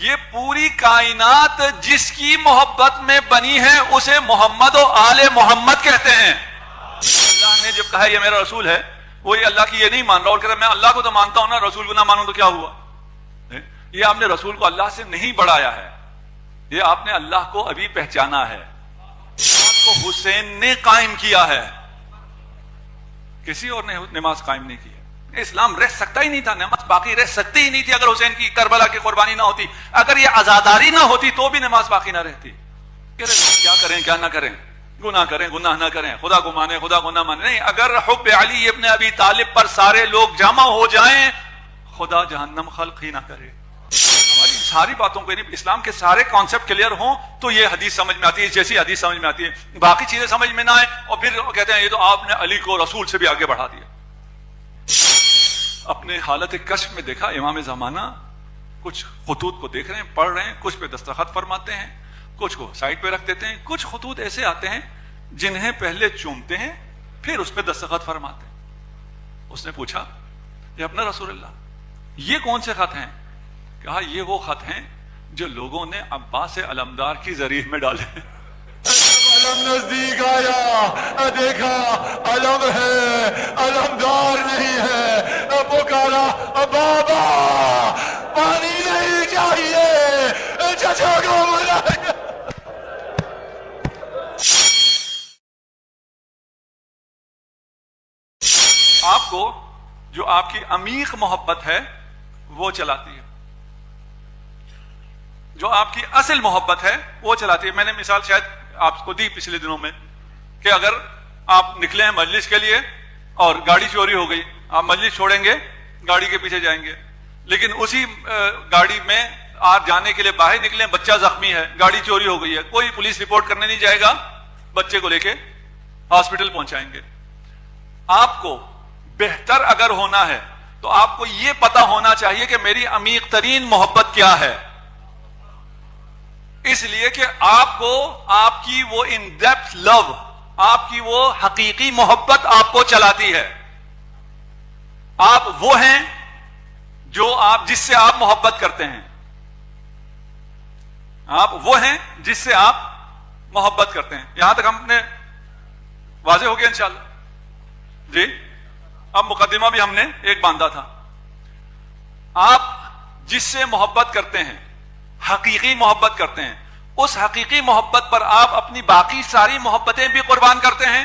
یہ پوری کائنات جس کی محبت میں بنی ہے اسے محمد و آل محمد کہتے ہیں. اللہ نے جب کہا یہ میرا رسول ہے، وہ یہ اللہ کی یہ نہیں مان رہا اور کہتا میں اللہ کو تو مانتا ہوں نا، رسول کو نہ مانوں تو کیا ہوا. یہ آپ نے رسول کو اللہ سے نہیں بڑھایا ہے، یہ آپ نے اللہ کو ابھی پہچانا ہے. نماز کو حسین نے قائم کیا ہے، کسی اور نے نماز قائم نہیں کی ہے. اسلام رہ سکتا ہی نہیں تھا، نماز باقی رہ سکتی ہی نہیں تھی اگر حسین کی کربلا کی قربانی نہ ہوتی. اگر یہ عزاداری نہ ہوتی تو بھی نماز باقی نہ رہتی. کیا کریں کیا نہ کریں، گناہ کریں گناہ نہ کریں، خدا کو مانے خدا کو نہ مانے. نہیں، اگر حب علی ابن ابی طالب پر سارے لوگ جمع ہو جائیں خدا جہنم خلق ہی نہ کرے. ہماری ساری باتوں کو اسلام کے سارے کانسیپٹ کلیئر ہوں تو یہ حدیث سمجھ میں آتی ہے، جیسی حدیث سمجھ میں آتی ہے. باقی چیزیں سمجھ میں نہ آئے اور پھر کہتے ہیں یہ تو آپ نے علی کو رسول سے بھی آگے بڑھا دیا. اپنے حالت کشف میں دیکھا امام زمانہ کچھ خطوط کو دیکھ رہے ہیں، پڑھ رہے ہیں، کچھ پہ دستخط فرماتے ہیں، کچھ کو سائڈ پہ رکھ دیتے ہیں. کچھ خطوط ایسے آتے ہیں جنہیں پہلے چومتے ہیں پھر اس پہ دستخط فرماتے ہیں. اس نے پوچھا یہ اپنا رسول اللہ یہ کون سے خط ہیں؟ کہا یہ وہ خط ہیں جو لوگوں نے عباس علمدار کی ذریح میں ڈالے. علم نزدیک آیا، دیکھا علم ہے علمدار نہیں ہے، پکارا بابا پانی نہیں چاہیے، چچا کو بلایا. آپ کو جو آپ کی عمیق محبت ہے وہ چلاتی ہے، جو آپ کی اصل محبت ہے وہ چلاتی ہے. میں نے مثال شاید آپ کو دی پچھلے دنوں میں کہ اگر آپ نکلے ہیں مجلس کے لیے اور گاڑی چوری ہو گئی، آپ مجلس چھوڑیں گے گاڑی کے پیچھے جائیں گے، لیکن اسی گاڑی میں آپ جانے کے لیے باہر نکلے، بچہ زخمی ہے، گاڑی چوری ہو گئی ہے، کوئی پولیس رپورٹ کرنے نہیں جائے گا، بچے کو لے کے ہاسپٹل پہنچائیں گے. آپ کو بہتر اگر ہونا ہے تو آپ کو یہ پتا ہونا چاہیے کہ میری عمیق ترین محبت کیا ہے. اس لیے کہ آپ کو آپ کی وہ ان ڈیپتھ لو، آپ کی وہ حقیقی محبت آپ کو چلاتی ہے. آپ وہ ہیں جو جس سے آپ محبت کرتے ہیں، آپ وہ ہیں جس سے آپ محبت کرتے ہیں. یہاں تک ہم نے واضح ہو گیا انشاءاللہ جی. اب مقدمہ بھی ہم نے ایک باندھا تھا. آپ جس سے محبت کرتے ہیں، حقیقی محبت کرتے ہیں، اس حقیقی محبت پر آپ اپنی باقی ساری محبتیں بھی قربان کرتے ہیں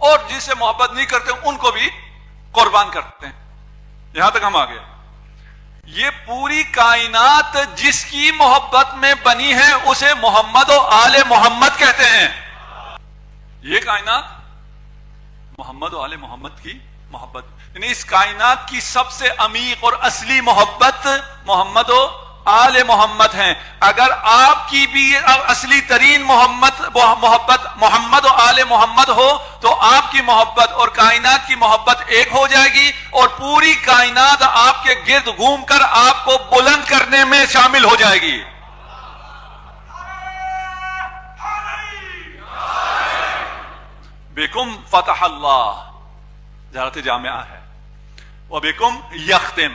اور جس سے محبت نہیں کرتے ان کو بھی قربان کرتے ہیں. یہاں تک ہم آ گئے. یہ پوری کائنات جس کی محبت میں بنی ہے اسے محمد و آل محمد کہتے ہیں. یہ کائنات محمد و آل محمد کی محبت، یعنی اس کائنات کی سب سے عمیق اور اصلی محبت محمد و آل محمد ہیں. اگر آپ کی بھی اصلی ترین محبت محمد و آل محمد ہو تو آپ کی محبت اور کائنات کی محبت ایک ہو جائے گی اور پوری کائنات آپ کے گرد گھوم کر آپ کو بلند کرنے میں شامل ہو جائے گی. بکم فتح اللہ زیارت جامعہ ہے، وبکم یختم.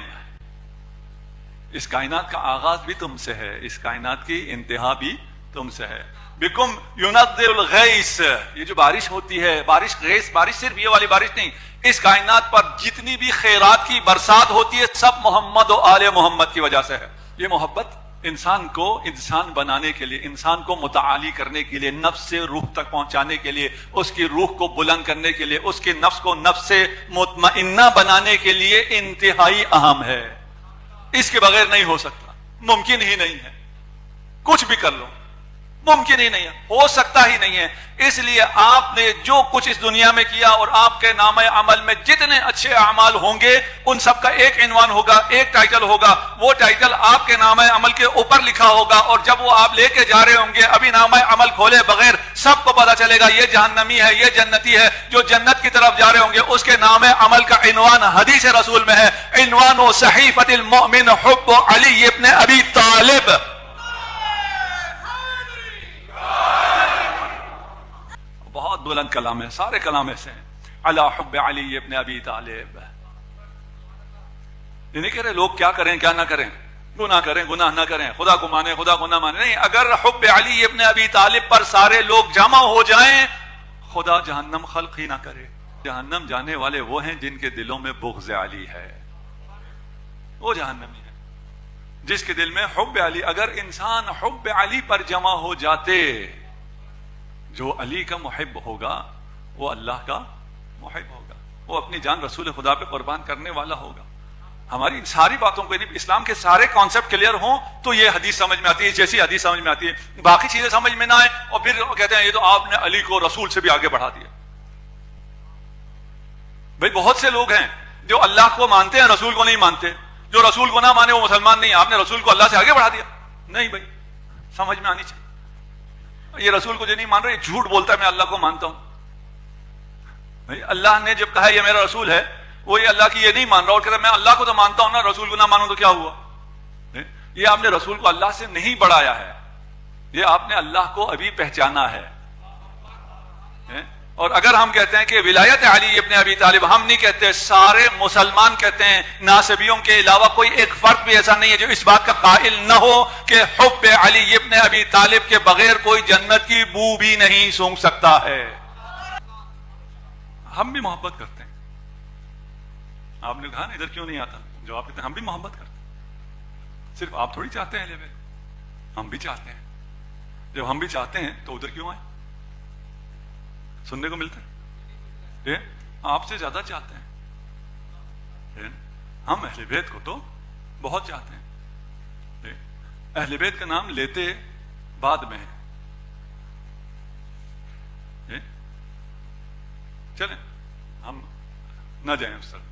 اس کائنات کا آغاز بھی تم سے ہے، اس کائنات کی انتہا بھی تم سے ہے. بکم ينزل الغیث، یہ جو بارش ہوتی ہے، بارش غیث، بارش صرف یہ والی بارش نہیں، اس کائنات پر جتنی بھی خیرات کی برسات ہوتی ہے سب محمد و آل محمد کی وجہ سے ہے. یہ محبت انسان کو انسان بنانے کے لیے، انسان کو متعالی کرنے کے لیے، نفس سے روح تک پہنچانے کے لیے، اس کی روح کو بلند کرنے کے لیے، اس کے نفس کو نفس سے مطمئنہ بنانے کے لیے انتہائی اہم ہے. اس کے بغیر نہیں ہو سکتا، ممکن ہی نہیں ہے. کچھ بھی کر لو ممکن ہی نہیں ہے، ہو سکتا ہی نہیں ہے. اس لیے آپ نے جو کچھ اس دنیا میں کیا اور آپ کے نامہ عمل میں جتنے اچھے اعمال ہوں گے ان سب کا ایک عنوان ہوگا، ایک ٹائٹل ہوگا. وہ ٹائٹل آپ کے نامہ عمل کے اوپر لکھا ہوگا اور جب وہ آپ لے کے جا رہے ہوں گے ابھی نامہ عمل کھولے بغیر سب کو پتا چلے گا یہ جہنمی ہے، یہ جنتی ہے. جو جنت کی طرف جا رہے ہوں گے اس کے نامہ عمل کا عنوان حدیث رسول میں ہے، عنوان صحیفۃ المؤمن حب علی ابن ابی طالب. بہت بلند کلام ہے، سارے کلام ایسے ہیں. علی حب علی ابن ابی طالب. یہ نہیں کہہ رہے لوگ کیا کریں کیا نہ کریں، گناہ کریں گناہ نہ کریں، خدا کو مانیں خدا کو نہ مانیں، نہیں، اگر حب علی ابن ابی طالب پر سارے لوگ جمع ہو جائیں خدا جہنم خلق ہی نہ کرے۔ جہنم جانے والے وہ ہیں جن کے دلوں میں بغض علی ہے، وہ جہنمی ہے۔ جس کے دل میں حب علی، اگر انسان حب علی پر جمع ہو جاتے، جو علی کا محب ہوگا وہ اللہ کا محب ہوگا، وہ اپنی جان رسول خدا پہ قربان کرنے والا ہوگا۔ ہماری ساری باتوں کو، اسلام کے سارے کانسیپٹ کلیئر ہوں تو یہ حدیث سمجھ میں آتی ہے، جیسی حدیث سمجھ میں آتی ہے، باقی چیزیں سمجھ میں نہ آئے اور پھر کہتے ہیں یہ تو آپ نے علی کو رسول سے بھی آگے بڑھا دیا۔ بھئی بہت سے لوگ ہیں جو اللہ کو مانتے ہیں رسول کو نہیں مانتے، جو رسول کو نہ مانے وہ مسلمان نہیں، آپ نے رسول کو اللہ سے آگے بڑھا دیا۔ نہیں بھائی، سمجھ میں آنی چاہیے، یہ رسول کو جو نہیں مان رہا یہ جھوٹ بولتا ہے میں اللہ کو مانتا ہوں۔ بھئی اللہ نے جب کہا یہ میرا رسول ہے، وہ یہ اللہ کی یہ نہیں مان رہا اور کہتا ہے میں اللہ کو تو مانتا ہوں نا، رسول کو نہ مانوں تو کیا ہوا؟ یہ آپ نے رسول کو اللہ سے نہیں بڑھایا ہے، یہ آپ نے اللہ کو ابھی پہچانا ہے۔ اور اگر ہم کہتے ہیں کہ ولایت علی ابن ابی طالب، ہم نہیں کہتے، سارے مسلمان کہتے ہیں، ناصبیوں کے علاوہ کوئی ایک فرد بھی ایسا نہیں ہے جو اس بات کا قائل نہ ہو کہ حب علی ابن ابی طالب کے بغیر کوئی جنت کی بو بھی نہیں سونگھ سکتا ہے۔ ہم بھی محبت کرتے ہیں۔ آپ نے کہا نا ادھر کیوں نہیں آتا، جواب دیتے ہیں ہم بھی محبت کرتے ہیں، صرف آپ تھوڑی چاہتے ہیں اہل بیت، ہم بھی چاہتے ہیں۔ جب ہم بھی چاہتے ہیں تو ادھر کیوں آئے؟ سننے کو ملتا ہے آپ سے زیادہ چاہتے ہیں، ہم اہل بیت کو تو بہت چاہتے ہیں۔ اہل بیت کا نام لیتے بعد میں ہے۔ چلیں ہم نہ جائیں اس طرف۔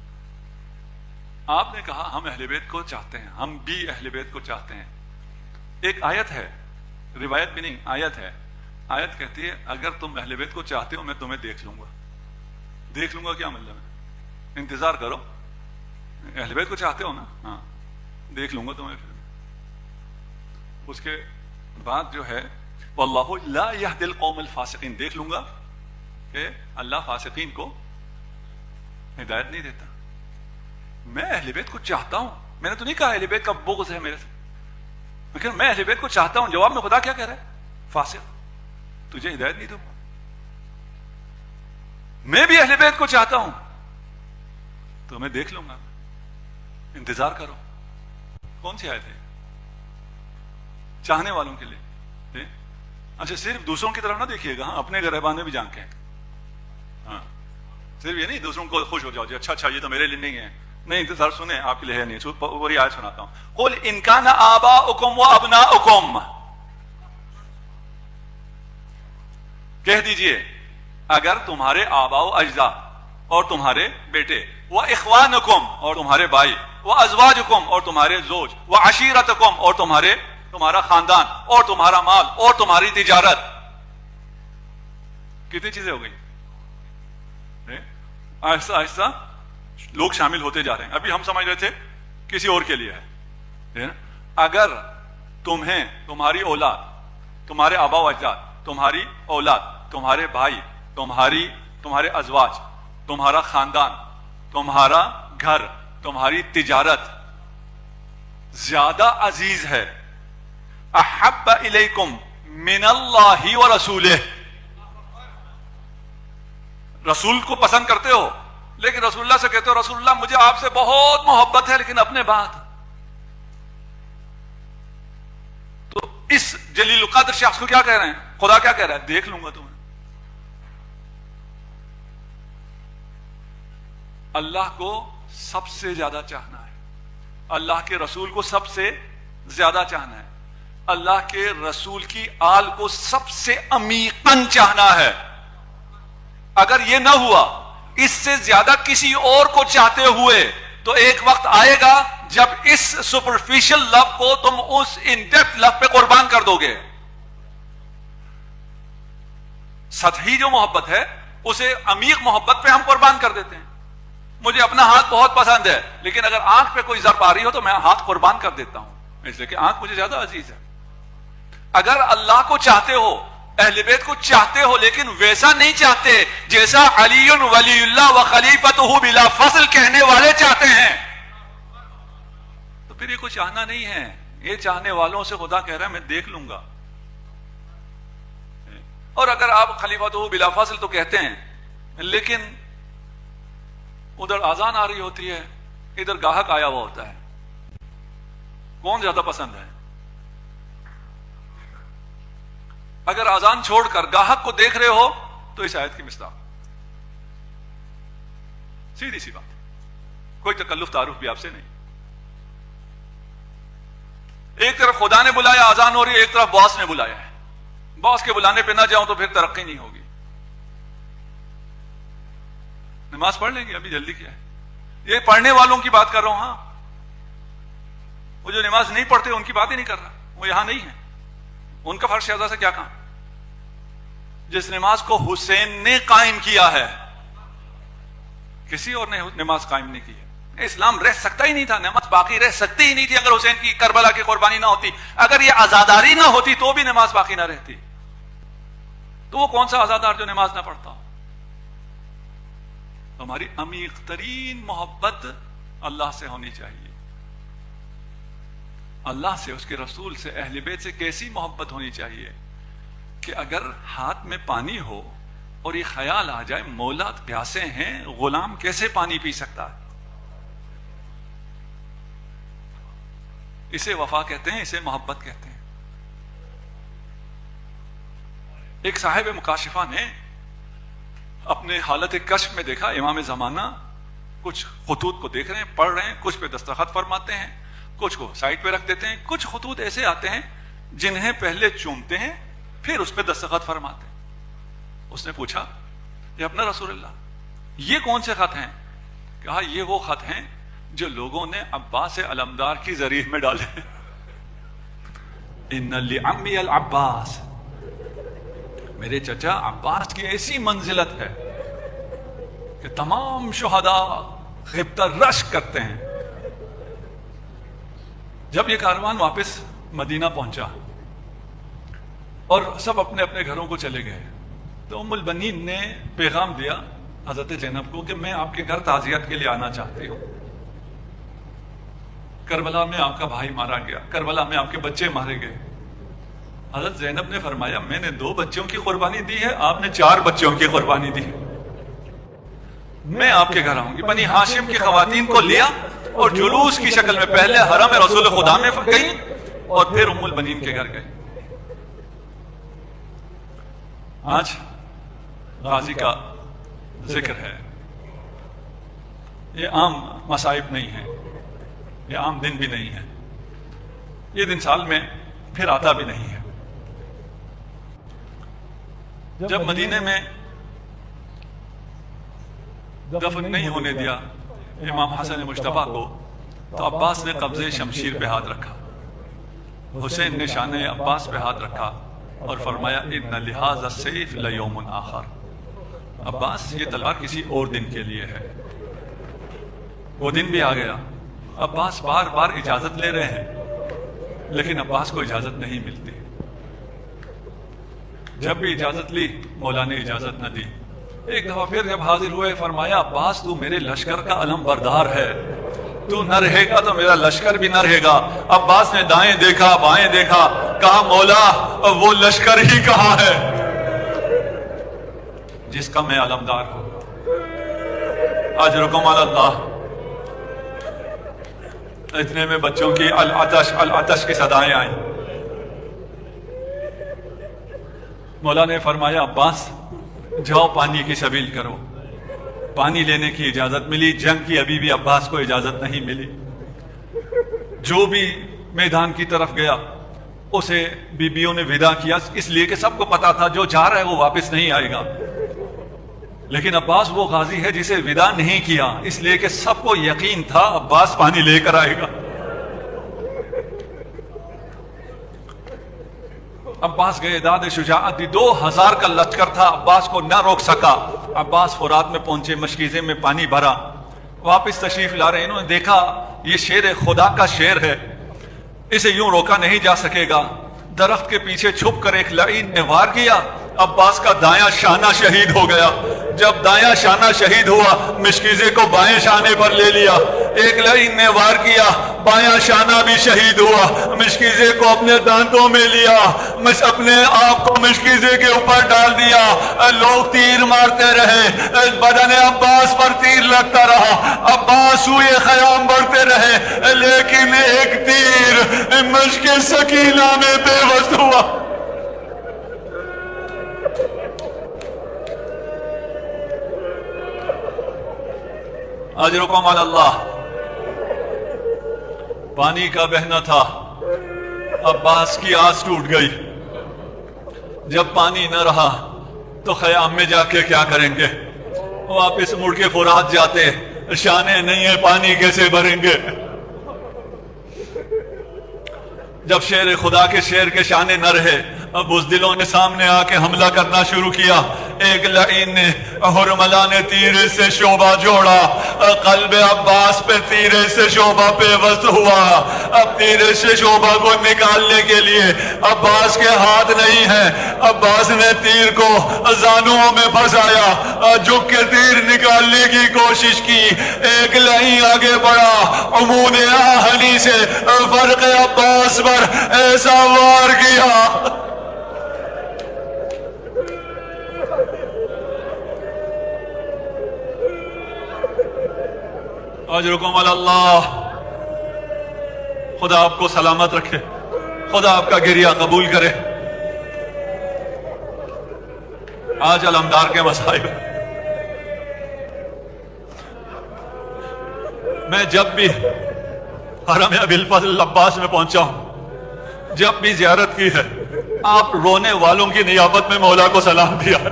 آپ نے کہا ہم اہل بیت کو چاہتے ہیں، ہم بھی اہل بیت کو چاہتے ہیں۔ ایک آیت ہے، روایت بھی نہیں، آیت ہے، آیت کہتی ہے اگر تم اہل بیت کو چاہتے ہو میں تمہیں دیکھ لوں گا۔ دیکھ لوں گا کیا مطلب ہے؟ انتظار کرو، اہل بیت کو چاہتے ہو نا، ہاں دیکھ لوں گا تمہیں۔ پھر اس کے بعد جو ہے واللہ لا یہدی القوم الفاسقین، دیکھ لوں گا کہ اللہ فاسقین کو ہدایت نہیں دیتا۔ میں اہل بیت کو چاہتا ہوں، میں نے تو نہیں کہا اہل بیت کا بغض ہے میرے سے، لیکن میں اہل بیت کو چاہتا ہوں، جواب میں خدا کیا کہہ رہا ہے؟ فاسق، تجھے ہدایت نہیں دوں گا۔ میں بھی اہل بیت کو چاہتا ہوں تو میں دیکھ لوں گا، انتظار کرو۔ کون سی آیت ہے؟ چاہنے والوں کے لیے۔ اچھا صرف دوسروں کی طرف نہ دیکھیے گا، ہاں اپنے گریبان میں بھی جھانکیں، ہاں صرف یہ نہیں دوسروں کو خوش ہو جاؤ جی اچھا یہ تو میرے لیے نہیں ہے، نہیں انتظار سنیں، آپ کے لیے ہے نہیں، وہی آیت سناتا ہوں۔ قل ان کان آباؤکم وابناؤکم، کہہ دیجئے اگر تمہارے آباء و اجداد اور تمہارے بیٹے، واخوانکم اور تمہارے بھائی، وازواجکم اور تمہارے زوج، وعشیرتکم اور تمہارا خاندان اور تمہارا مال اور تمہاری تجارت، کتنی چیزیں ہو گئی؟ آہستہ آہستہ لوگ شامل ہوتے جا رہے ہیں۔ ابھی ہم سمجھ رہے تھے کسی اور کے لیے ہے۔ اگر تمہیں تمہاری اولاد، تمہارے آباء و اجداد، تمہاری اولاد، تمہارے بھائی، تمہارے ازواج، تمہارا خاندان، تمہارا گھر، تمہاری تجارت زیادہ عزیز ہے، احب الیکم من اللہ ورسولہ، رسول کو پسند کرتے ہو لیکن رسول اللہ سے کہتے ہو رسول اللہ مجھے آپ سے بہت محبت ہے لیکن اپنے بعد، تو اس جلیل القدر شخص کو کیا کہہ رہے ہیں؟ خدا کیا کہہ رہا ہے؟ دیکھ لوں گا تمہیں۔ اللہ کو سب سے زیادہ چاہنا ہے، اللہ کے رسول کو سب سے زیادہ چاہنا ہے، اللہ کے رسول کی آل کو سب سے عمیقاً چاہنا ہے۔ اگر یہ نہ ہوا اس سے زیادہ کسی اور کو چاہتے ہوئے تو ایک وقت آئے گا جب اس سپرفیشل لو کو تم اس ان ڈیپتھ لو پہ قربان کر دو گے۔ سطحی جو محبت ہے اسے عمیق محبت پہ ہم قربان کر دیتے ہیں۔ مجھے اپنا ہاتھ بہت پسند ہے لیکن اگر آنکھ پہ کوئی ضرب آ رہی ہو تو میں ہاتھ قربان کر دیتا ہوں، اس لیے کہ آنکھ مجھے زیادہ عزیز ہے۔ اگر اللہ کو چاہتے ہو، اہل بیت کو چاہتے ہو لیکن ویسا نہیں چاہتے جیسا علی ولی اللہ و خلیفتہ بلا فصل کہنے والے چاہتے ہیں، تو میرے کو چاہنا نہیں ہے، یہ چاہنے والوں سے خدا کہہ رہا ہے میں دیکھ لوں گا. اور اگر آپ خلیفۃ بلا فاصل تو کہتے ہیں، لیکن ادھر اذان آ رہی ہوتی ہے، ادھر گاہک آیا ہوا ہوتا ہے، کون زیادہ پسند ہے؟ اگر اذان چھوڑ کر گاہک کو دیکھ رہے ہو تو اس آیت کی مصداق. سیدھی سی بات، کوئی تکلف تعارف بھی آپ سے نہیں. ایک طرف خدا نے بلایا اذان ہو رہی ہے، ایک طرف باس نے بلایا ہے. باس کے بلانے پہ نہ جاؤں تو پھر ترقی نہیں ہوگی. نماز پڑھ لیں گے، ابھی جلدی کیا ہے. یہ پڑھنے والوں کی بات کر رہا ہوں. ہاں، وہ جو نماز نہیں پڑھتے ان کی بات ہی نہیں کر رہا، وہ یہاں نہیں ہے. ان کا فرض شہزادہ سے کیا کام؟ جس نماز کو حسین نے قائم کیا ہے، کسی اور نے نماز قائم نہیں کی ہے. اسلام رہ سکتا ہی نہیں تھا، نماز باقی رہ سکتی ہی نہیں تھی اگر حسین کی کربلا کی قربانی نہ ہوتی. اگر یہ آزاداری نہ ہوتی تو بھی نماز باقی نہ رہتی. تو وہ کون سا آزادار جو نماز نہ پڑھتا؟ ہماری عمیق ترین محبت اللہ سے ہونی چاہیے. اللہ سے، اس کے رسول سے، اہل بیت سے کیسی محبت ہونی چاہیے کہ اگر ہاتھ میں پانی ہو اور یہ خیال آ جائے مولا پیاسے ہیں، غلام کیسے پانی پی سکتا ہے؟ اسے وفا کہتے ہیں، اسے محبت کہتے ہیں. ایک صاحب مکاشفہ نے اپنے حالت کشف میں دیکھا امام زمانہ کچھ خطوط کو دیکھ رہے ہیں، پڑھ رہے ہیں، کچھ پہ دستخط فرماتے ہیں، کچھ کو سائٹ پہ رکھ دیتے ہیں. کچھ خطوط ایسے آتے ہیں جنہیں پہلے چومتے ہیں پھر اس پہ دستخط فرماتے ہیں. اس نے پوچھا یہ اپنا رسول اللہ یہ کون سے خط ہیں؟ کہا یہ وہ خط ہیں جو لوگوں نے عباس علمدار کی ذریعہ میں ڈالے. ان لعمی العباس، میرے چچا عباس کی ایسی منزلت ہے کہ تمام شہداء غبطہ رشک کرتے ہیں. جب یہ کاروان واپس مدینہ پہنچا اور سب اپنے اپنے گھروں کو چلے گئے تو ام البنین نے پیغام دیا حضرت زینب کو کہ میں آپ کے گھر تعزیت کے لیے آنا چاہتی ہوں. کربلا میں آپ کا بھائی مارا گیا، کربلا میں آپ کے بچے مارے گئے. حضرت زینب نے فرمایا میں نے 2 بچوں کی قربانی دی ہے، آپ نے 4 بچوں کی قربانی دی. میں آپ کے گھر آؤں گی. بنی ہاشم کی خواتین کو لیا اور جلوس کی شکل میں پہلے حرم رسول خدا میں گئی اور پھر ام البنین کے گھر گئی. آج غازی کا ذکر ہے. یہ عام مصائب نہیں ہے، یہ عام دن بھی نہیں ہے، یہ دن سال میں پھر آتا بھی نہیں ہے. جب مدینے میں دفن نہیں ہونے دیا امام حسن مجتبیٰ کو تو عباس نے قبضے شمشیر پہ ہاتھ رکھا، حسین نے شان عباس پہ ہاتھ رکھا اور فرمایا ان لہذا السیف لیوم آخر. عباس یہ تلوار کسی اور دن کے لیے ہے. وہ دن بھی آ گیا. عباس بار بار اجازت لے رہے ہیں لیکن عباس کو اجازت نہیں ملتی. جب بھی اجازت لی مولا نے اجازت نہ دی. ایک دفعہ پھر جب حاضر ہوئے فرمایا عباس تو میرے لشکر کا علم بردار ہے، تو نہ رہے گا تو میرا لشکر بھی نہ رہے گا. عباس نے دائیں دیکھا بائیں دیکھا، کہا مولا وہ لشکر ہی کہاں ہے جس کا میں علمدار ہوں. اجرکم علی اللہ. اتنے میں بچوں کی العطش العطش کی صدائیں آئیں. مولا نے فرمایا عباس جاؤ پانی کی سبیل کرو. پانی لینے کی اجازت ملی. جنگ کی ابھی بھی عباس کو اجازت نہیں ملی. جو بھی میدان کی طرف گیا اسے بیبیوں نے ودا کیا، اس لیے کہ سب کو پتا تھا جو جا رہا ہے وہ واپس نہیں آئے گا. لیکن عباس وہ غازی ہے جسے ودا نہیں کیا، اس لیے کہ سب کو یقین تھا عباس پانی لے کر آئے گا. عباس گئے، داد شجاعت دی. 2000 کا لشکر تھا، عباس کو نہ روک سکا. عباس فرات میں پہنچے، مشکیزے میں پانی بھرا، واپس تشریف لا رہے. انہوں نے دیکھا یہ شیر خدا کا شیر ہے، اسے یوں روکا نہیں جا سکے گا. درخت کے پیچھے چھپ کر ایک لعین نے وار کیا، عباس کا دایاں شانہ شہید ہو گیا. جب دایاں شانہ شہید ہوا مشکیزے کو بائیں شانے پر لے لیا. ایک لعین نے وار کیا، بایاں شانہ بھی شہید ہوا، مشکیزے کو اپنے دانتوں میں لیا، اپنے آپ کو مشکیزے کے اوپر ڈال دیا، لوگ تیر مارتے رہے، بدن عباس پر تیر لگتا رہا، عباس ہوئے خیام بڑھتے رہے، لیکن ایک تیر مشک سکینہ میں بے بس ہوا۔ اجرکم علی اللہ۔ پانی کا بہنا تھا، عباس کی آس ٹوٹ گئی، جب پانی نہ رہا تو خیام میں جا کے کیا کریں گے؟ واپس مڑ کے فرات جاتے، شانے نہیں ہیں، پانی کیسے بھریں گے؟ جب شیر خدا کے شیر کے شانے نہ رہے، اب بزدلوں نے سامنے آ کے حملہ کرنا شروع کیا۔ ایک لعین نے، حرملہ نے تیرے سے شعبہ جوڑا، قلب عباس پہ تیرے سے شعبہ پیوست ہوا۔ اب تیرے سے شعبہ کو نکالنے کے لیے عباس کے ہاتھ نہیں ہے، عباس نے تیر کو زانوں میں پھنسایا، جھک کے تیر نکالنے کی کوشش کی۔ ایک لعین آگے بڑھا، عمود آہنی سے فرق عباس پر ایسا وار کیا، اجرکم علی اللہ۔ خدا آپ کو سلامت رکھے، خدا آپ کا گریہ قبول کرے۔ آج علمدار کے مسائل، میں جب بھی حرم ابی الفضل عباس میں پہنچا ہوں، جب بھی زیارت کی ہے، آپ رونے والوں کی نیابت میں مولا کو سلام دیا ہے۔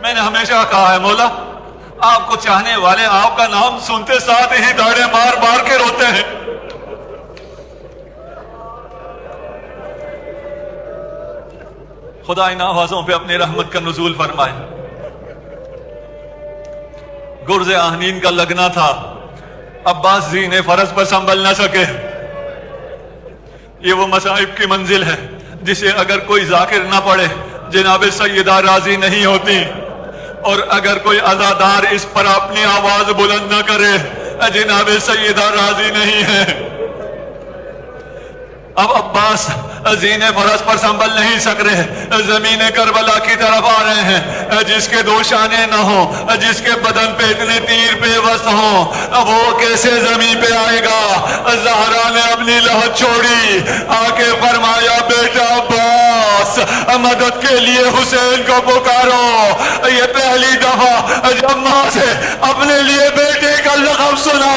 میں نے ہمیشہ کہا ہے، مولا آپ کو چاہنے والے آپ کا نام سنتے ساتھ ہی داڑے مار مار کے روتے ہیں۔ خدا ان آوازوں پہ اپنی رحمت کا نزول فرمائے۔ گرز آہنین کا لگنا تھا، عباس زین فرس پر سنبھل نہ سکے۔ یہ وہ مصائب کی منزل ہے جسے اگر کوئی ذاکر نہ پڑھے جناب سیدہ راضی نہیں ہوتی، اور اگر کوئی عزادار اس پر اپنی آواز بلند نہ کرے جناب سیدہ راضی نہیں ہے۔ اب عباس زین فرس پر سنبھل نہیں سک رہے، زمین کربلا کی طرف آ رہے ہیں۔ جس کے دو شانے نہ ہوں، جس کے بدن پہ اتنے تیر پیوست ہوں، وہ کیسے زمین پہ آئے گا؟ زہرا نے اپنی لہت چھوڑی، آ کے فرمایا، بیٹا عباس مدد کے لیے حسین کو پکارو۔ یہ پہلی دفعہ جب ماں سے اپنے لیے بیٹے کا لقب سنا،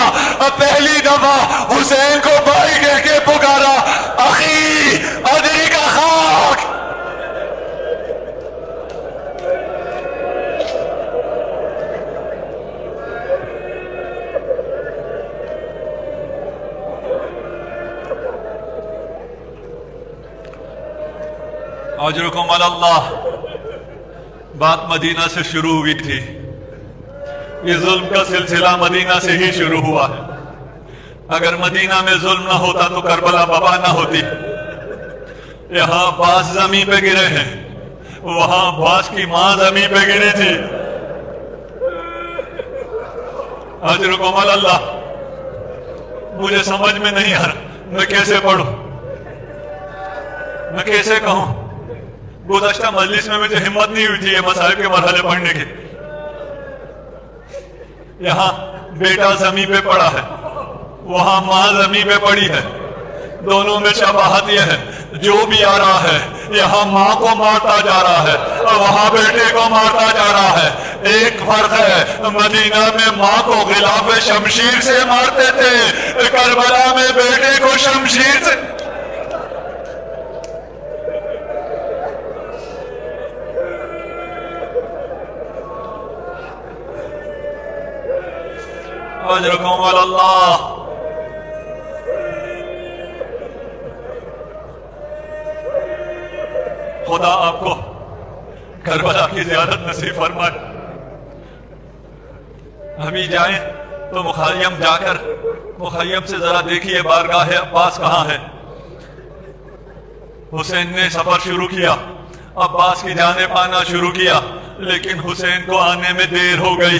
پہلی دفعہ حسین کو بھائی کہہ کے پکارا، اخی ادری کا خاک۔ اجرکم علی اللہ۔ بات مدینہ سے شروع ہوئی تھی، یہ ظلم کا سلسلہ مدینہ سے ہی شروع ہوا ہے۔ اگر مدینہ میں ظلم نہ ہوتا تو کربلا بابا نہ ہوتی۔ یہاں عباس زمین پہ گرے ہیں، وہاں عباس کی ماں زمین پہ گری تھی۔ اجرکم علی اللہ۔ مجھے سمجھ میں نہیں آ رہا میں کیسے پڑھوں، میں کیسے کہوں۔ گزشتہ مجلس میں مجھے ہمت نہیں ہوئی تھی یہ مسائل کے مرحلے پڑھنے کی۔ یہاں بیٹا زمین پہ پڑا ہے، وہاں ماں زمین پہ پڑی ہے، دونوں میں شباہت یہ ہے، جو بھی آ رہا ہے یہاں ماں کو مارتا جا رہا ہے اور وہاں بیٹے کو مارتا جا رہا ہے۔ ایک فرق ہے، مدینہ میں ماں کو غلاف شمشیر سے مارتے تھے، کربلا میں بیٹے کو شمشیر سے۔ اجرکم علی اللہ۔ خدا آپ کو کربلا کی زیارت نصیب فرمائے۔ ابھی جائیں تو مخیم جا کر مخیم سے ذرا دیکھیے بارگاہ عباس کہاں ہے۔ حسین نے سفر شروع کیا، عباس کی جانب آنا شروع کیا، لیکن حسین کو آنے میں دیر ہو گئی۔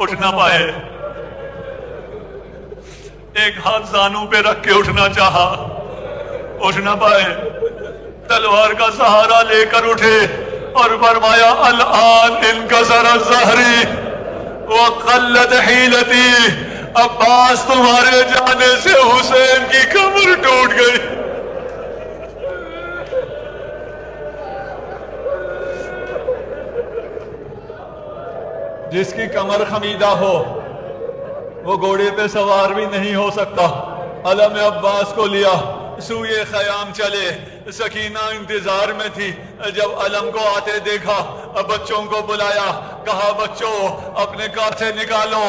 اٹھ نہ پائے. ایک ہاتھ زانوں پہ رکھ کے اٹھنا چاہا, اٹھ نہ پائے. تلوار کا سہارا لے کر اٹھے اور فرمایا الآن انکسر ظہری وقلت حیلتی. عباس تمہارے جانے سے حسین کی کمر ٹوٹ گئی. جس کی کمر خمیدہ ہو وہ گھوڑے پہ سوار بھی نہیں ہو سکتا. علم عباس کو لیا, سوئے خیام چلے. سکینہ انتظار میں تھی. جب علم کو آتے دیکھا, بچوں کو بلایا, کہا بچوں اپنے کارچے نکالو,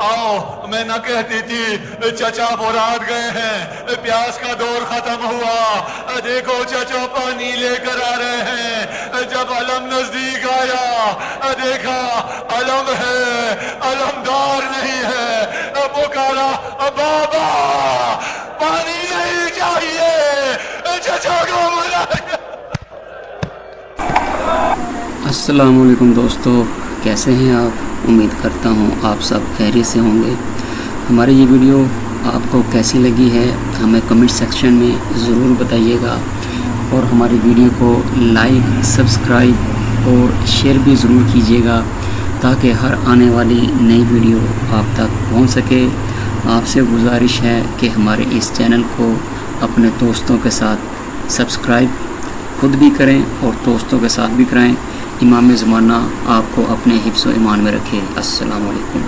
آؤ. میں نہ کہتی تھی چچا مراد گئے ہیں, پیاس کا دور ختم ہوا, دیکھو چچا پانی لے کر آ رہے ہیں. جب علم نزدیک آیا دیکھا علم ہے, علمدار نہیں ہے. پکارا بابا پانی نہیں چاہیے, چچا کو بلایا. السلام علیکم دوستو, کیسے ہیں آپ؟ امید کرتا ہوں آپ سب خیریت سے ہوں گے. ہماری یہ ویڈیو آپ کو کیسی لگی ہے ہمیں کمنٹ سیکشن میں ضرور بتائیے گا, اور ہماری ویڈیو کو لائک, سبسکرائب اور شیئر بھی ضرور کیجیے گا تاکہ ہر آنے والی نئی ویڈیو آپ تک پہنچ سکے. آپ سے گزارش ہے کہ ہمارے اس چینل کو اپنے دوستوں کے ساتھ سبسکرائب خود بھی کریں اور دوستوں کے ساتھ بھی کرائیں. امام زمانہ آپ کو اپنے حفظ و ایمان میں رکھے. السلام علیکم.